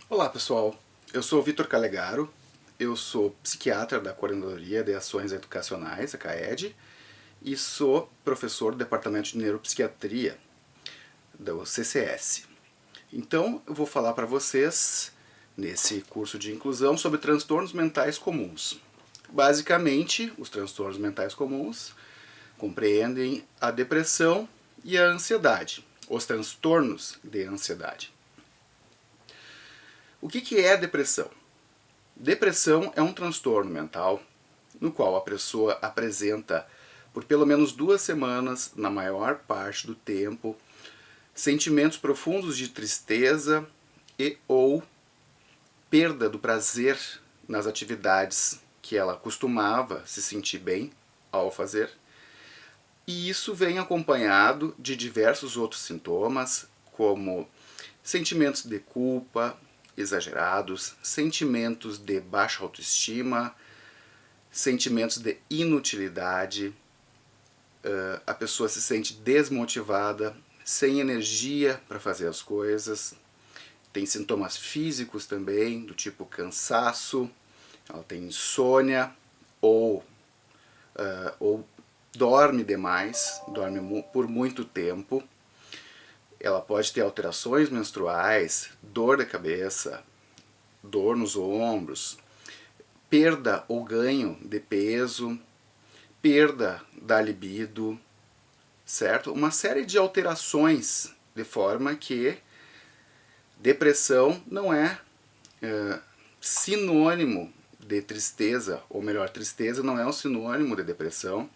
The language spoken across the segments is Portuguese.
Olá pessoal, eu sou o Vitor Calegaro, eu sou psiquiatra da Coordenadoria de Ações Educacionais, a CAED, e sou professor do Departamento de Neuropsiquiatria do CCS. Então eu vou falar para vocês, nesse curso de inclusão, sobre transtornos mentais comuns. Basicamente, os transtornos mentais comuns compreendem a depressão e a ansiedade, os transtornos de ansiedade. O que é a depressão? Depressão é um transtorno mental no qual a pessoa apresenta por pelo menos 2 semanas, na maior parte do tempo, sentimentos profundos de tristeza e ou perda do prazer nas atividades que ela costumava se sentir bem ao fazer. E isso vem acompanhado de diversos outros sintomas, como sentimentos de culpa exagerados, sentimentos de baixa autoestima, sentimentos de inutilidade, a pessoa se sente desmotivada, sem energia para fazer as coisas. Tem sintomas físicos também, do tipo cansaço, ela tem insônia ou dorme demais, dorme por muito tempo. Ela pode ter alterações menstruais, dor de cabeça, dor nos ombros, perda ou ganho de peso, perda da libido, certo? Uma série de alterações, de forma que depressão não é sinônimo de tristeza, ou melhor, tristeza não é um sinônimo de depressão.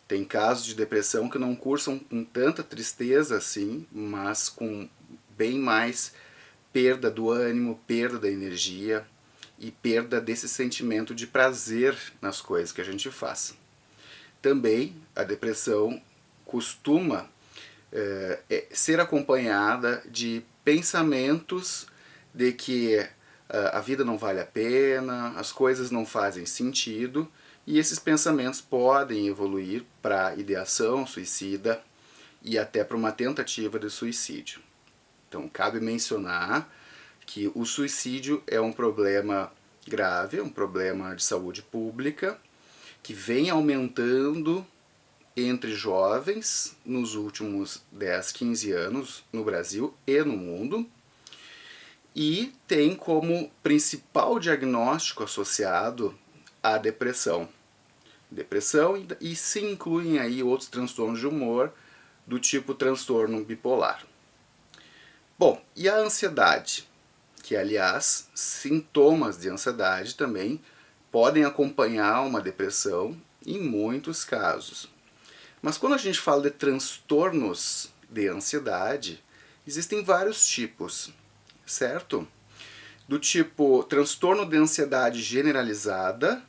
Tem casos de depressão que não cursam com tanta tristeza assim, mas com bem mais perda do ânimo, perda da energia e perda desse sentimento de prazer nas coisas que a gente faz. Também a depressão costuma ser acompanhada de pensamentos de que a vida não vale a pena, as coisas não fazem sentido, e esses pensamentos podem evoluir para ideação suicida e até para uma tentativa de suicídio. Então, cabe mencionar que o suicídio é um problema grave, um problema de saúde pública, que vem aumentando entre jovens nos últimos 10, 15 anos no Brasil e no mundo, e tem como principal diagnóstico associado a depressão. E se incluem aí outros transtornos de humor do tipo transtorno bipolar. Bom, e a ansiedade? Que, aliás, sintomas de ansiedade também podem acompanhar uma depressão em muitos casos. Mas quando a gente fala de transtornos de ansiedade, existem vários tipos, certo? Do tipo transtorno de ansiedade generalizada,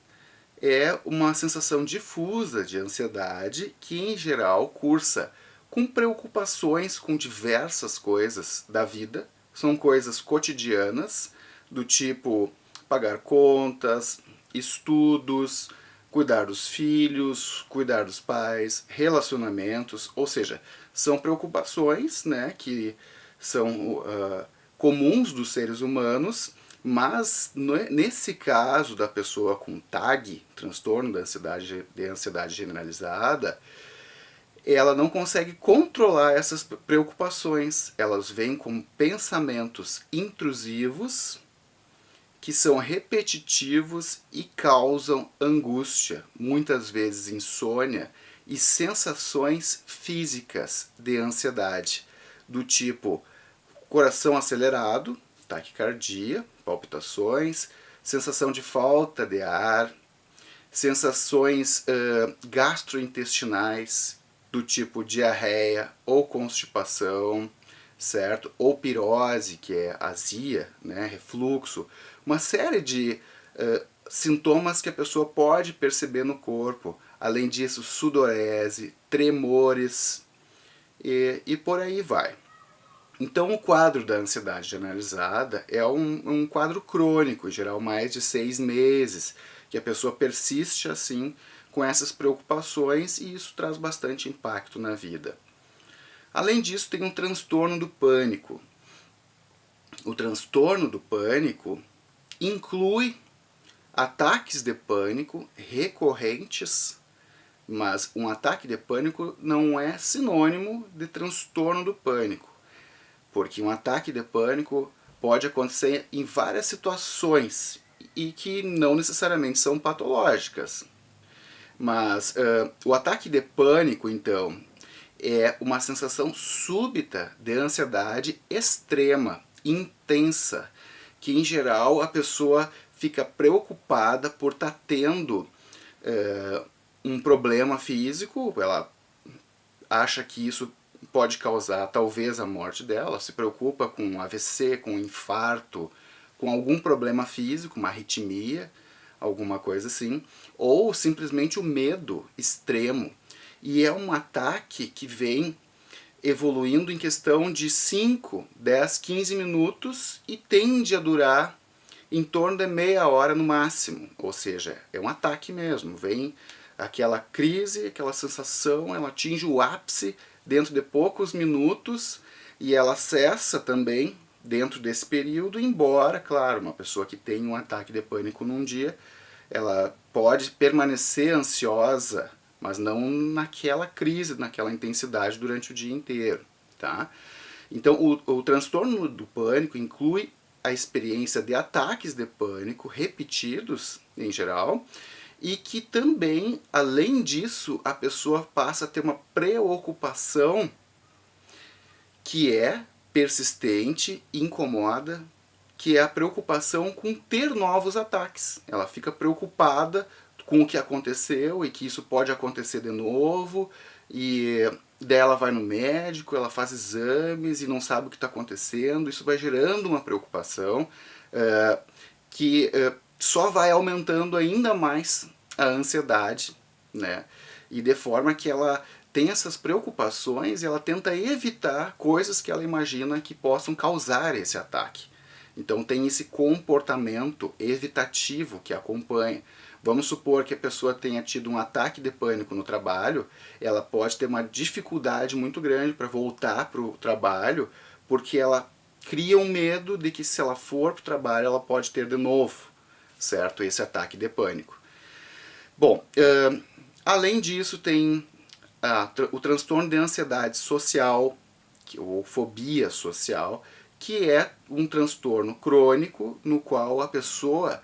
é uma sensação difusa de ansiedade que, em geral, cursa com preocupações com diversas coisas da vida. São coisas cotidianas, do tipo pagar contas, estudos, cuidar dos filhos, cuidar dos pais, relacionamentos, ou seja, são preocupações, né, que são comuns dos seres humanos, mas nesse caso da pessoa com TAG, transtorno de ansiedade generalizada, ela não consegue controlar essas preocupações. Elas vêm com pensamentos intrusivos que são repetitivos e causam angústia, muitas vezes insônia e sensações físicas de ansiedade, do tipo coração acelerado, taquicardia, palpitações, sensação de falta de ar, sensações gastrointestinais, do tipo diarreia ou constipação, certo? Ou pirose, que é azia, né? Refluxo, uma série de sintomas que a pessoa pode perceber no corpo. Além disso, sudorese, tremores e por aí vai. Então, o quadro da ansiedade generalizada é um quadro crônico, em geral mais de 6 meses, que a pessoa persiste assim com essas preocupações e isso traz bastante impacto na vida. Além disso, tem um transtorno do pânico, o transtorno do pânico inclui ataques de pânico recorrentes, mas um ataque de pânico não é sinônimo de transtorno do pânico, porque um ataque de pânico pode acontecer em várias situações e que não necessariamente são patológicas. Mas o ataque de pânico, então, é uma sensação súbita de ansiedade extrema, intensa, que em geral a pessoa fica preocupada por estar tendo um problema físico, ela acha que isso pode causar talvez a morte dela, se preocupa com um AVC, com um infarto, com algum problema físico, uma arritmia, alguma coisa assim, ou simplesmente o medo extremo. E é um ataque que vem evoluindo em questão de 5, 10, 15 minutos e tende a durar em torno de meia hora no máximo. Ou seja, é um ataque mesmo, vem aquela crise, aquela sensação, ela atinge o ápice dentro de poucos minutos e ela cessa também dentro desse período, embora, claro, uma pessoa que tem um ataque de pânico num dia, ela pode permanecer ansiosa, mas não naquela crise, naquela intensidade durante o dia inteiro, tá? Então, o transtorno do pânico inclui a experiência de ataques de pânico repetidos, em geral, e que também, além disso, a pessoa passa a ter uma preocupação que é persistente, incomoda, que é a preocupação com ter novos ataques. Ela fica preocupada com o que aconteceu e que isso pode acontecer de novo, e daí ela vai no médico, ela faz exames e não sabe o que está acontecendo. Isso vai gerando uma preocupação que só vai aumentando ainda mais a ansiedade, né? E de forma que ela tem essas preocupações e ela tenta evitar coisas que ela imagina que possam causar esse ataque. Então tem esse comportamento evitativo que acompanha. Vamos supor que a pessoa tenha tido um ataque de pânico no trabalho, ela pode ter uma dificuldade muito grande para voltar para o trabalho, porque ela cria um medo de que se ela for para o trabalho ela pode ter de novo, certo? Esse ataque de pânico. Bom, além disso tem o transtorno de ansiedade social, ou fobia social, que é um transtorno crônico no qual a pessoa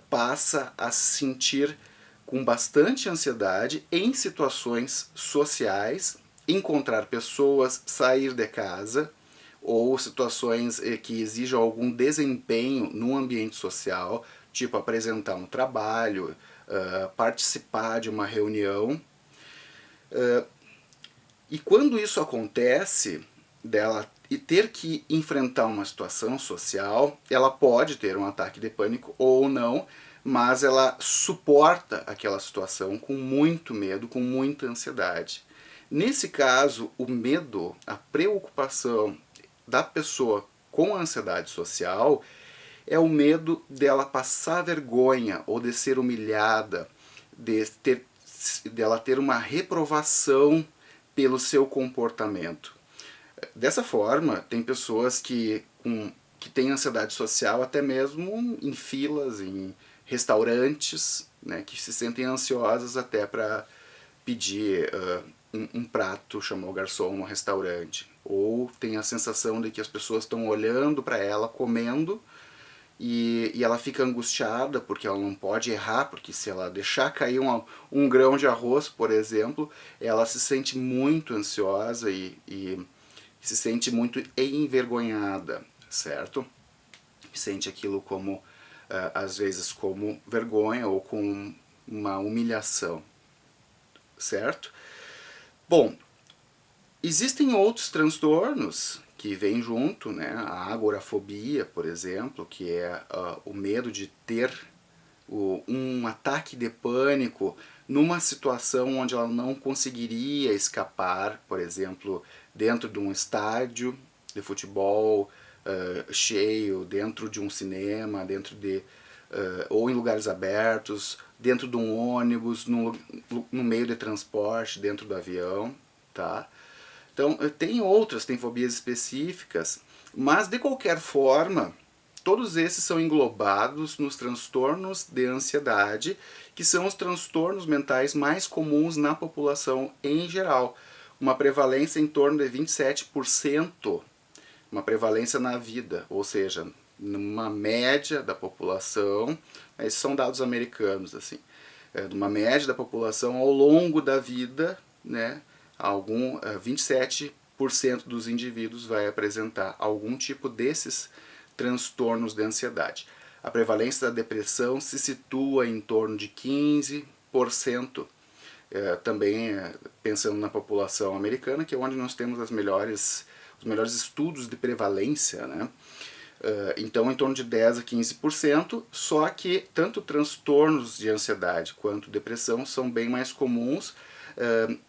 passa a se sentir com bastante ansiedade em situações sociais, encontrar pessoas, sair de casa, ou situações que exijam algum desempenho no ambiente social, tipo apresentar um trabalho, participar de uma reunião. E quando isso acontece, dela e ter que enfrentar uma situação social, ela pode ter um ataque de pânico ou não, mas ela suporta aquela situação com muito medo, com muita ansiedade. Nesse caso, o medo, a preocupação da pessoa com a ansiedade social é o medo dela passar vergonha ou de ser humilhada, dela ter uma reprovação pelo seu comportamento. Dessa forma, tem pessoas que têm ansiedade social até mesmo em filas, em restaurantes, né, que se sentem ansiosas até para pedir um prato, chamar o garçom no restaurante. Ou tem a sensação de que as pessoas estão olhando para ela comendo e ela fica angustiada porque ela não pode errar, porque se ela deixar cair um grão de arroz, por exemplo, ela se sente muito ansiosa e se sente muito envergonhada, certo? Sente aquilo como, às vezes, como vergonha ou como uma humilhação, certo? Bom, existem outros transtornos que vêm junto, né? A agorafobia, por exemplo, que é o medo de ter um ataque de pânico numa situação onde ela não conseguiria escapar, por exemplo, dentro de um estádio de futebol cheio, dentro de um cinema, ou em lugares abertos, dentro de um ônibus, no meio de transporte, dentro do avião, tá? Então, tem fobias específicas Mas, de qualquer forma, todos esses são englobados nos transtornos de ansiedade, que são os transtornos mentais mais comuns na população em geral. Uma prevalência em torno de 27%, uma prevalência na vida, ou seja, numa média da população, esses são dados americanos, assim, numa média da população ao longo da vida, né, 27% dos indivíduos vai apresentar algum tipo desses transtornos de ansiedade. A prevalência da depressão se situa em torno de 15%, também pensando na população americana, que é onde nós temos os melhores estudos de prevalência, né? Então, em torno de 10 a 15%, só que tanto transtornos de ansiedade quanto depressão são bem mais comuns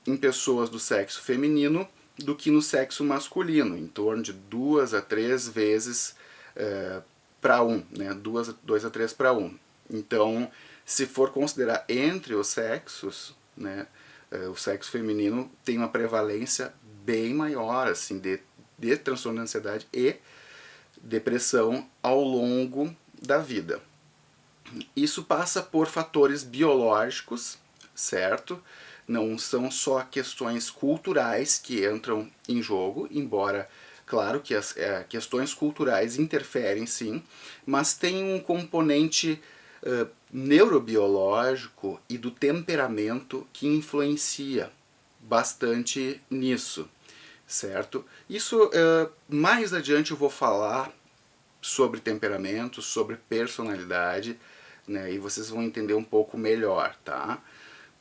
em pessoas do sexo feminino do que no sexo masculino, em torno de 2 a 3 vezes para 1, né? 2 a 3 para 1. Então, se for considerar entre os sexos, né, o sexo feminino tem uma prevalência bem maior assim, de transtorno de ansiedade e depressão ao longo da vida. Isso passa por fatores biológicos, certo? Não são só questões culturais que entram em jogo, embora, claro que as questões culturais interferem sim, mas tem um componente neurobiológico e do temperamento que influencia bastante nisso, certo? Isso, mais adiante eu vou falar sobre temperamento, sobre personalidade, né, e vocês vão entender um pouco melhor, tá?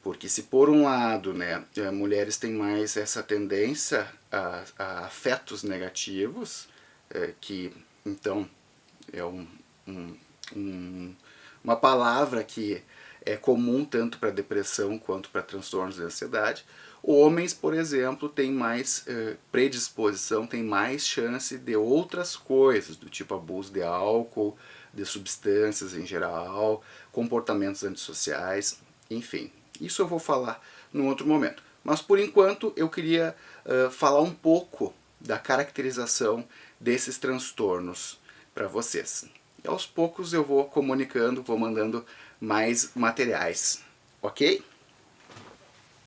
Porque se por um lado, né, mulheres têm mais essa tendência a afetos negativos, que então é uma palavra que é comum tanto para depressão quanto para transtornos de ansiedade. Homens, por exemplo, têm mais predisposição, têm mais chance de outras coisas, do tipo abuso de álcool, de substâncias em geral, comportamentos antissociais, enfim. Isso eu vou falar num outro momento. Mas por enquanto eu queria falar um pouco da caracterização desses transtornos para vocês. E aos poucos eu vou comunicando, vou mandando mais materiais, ok?